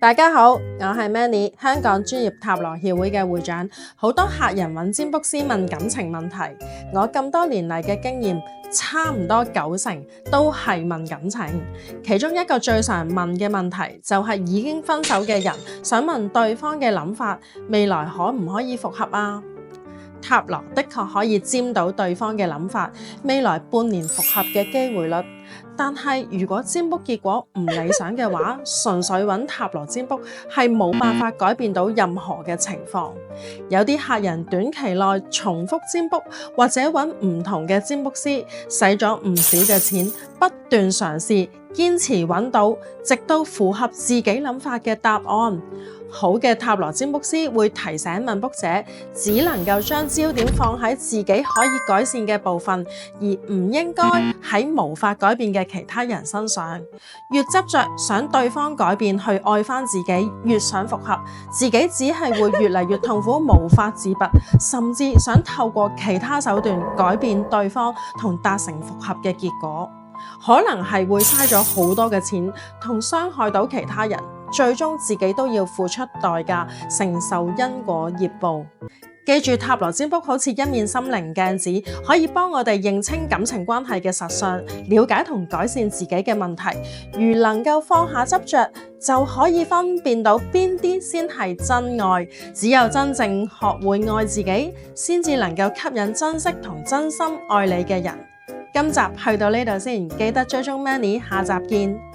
大家好，我係 Manny， 香港專業塔羅協會嘅會長。好多客人揾占卜師問感情問題，我咁多年嚟嘅經驗，差唔多90%都係問感情。其中一個最常問嘅問題就係已經分手嘅人想問對方嘅諗法，未來可唔可以復合啊？塔羅的確可以占到對方嘅諗法，未來半年復合嘅機會率。但係如果占卜結果唔理想嘅話，純粹揾塔羅占卜係冇辦法改變到任何嘅情況。有啲客人短期內重複占卜，或者揾唔同嘅占卜師，使咗唔少嘅錢，不斷嘗試，堅持揾到，直到符合自己諗法嘅答案。好嘅塔羅占卜師會提醒問卜者，只能夠將焦點放喺自己可以改善嘅部分，而唔應該喺無法改變嘅其他人身上。越執着想對方改變去愛返自己，越想復合，自己只係會越嚟越痛苦，無法自拔，甚至想透過其他手段改變對方同達成復合嘅結果，可能係會嘥咗好多嘅錢，同傷害到其他人，最終自己都要付出代價，承受因果業報。記住，塔羅占卜好似一面心靈鏡子，可以幫我哋認清感情關係嘅實相，了解同改善自己嘅問題。如能夠放下執着，就可以分辨到邊啲先係真愛。只有真正學會愛自己，先至能夠吸引珍惜同真心愛你嘅人。今集去到呢度先，記得追蹤 Manny， 下集見。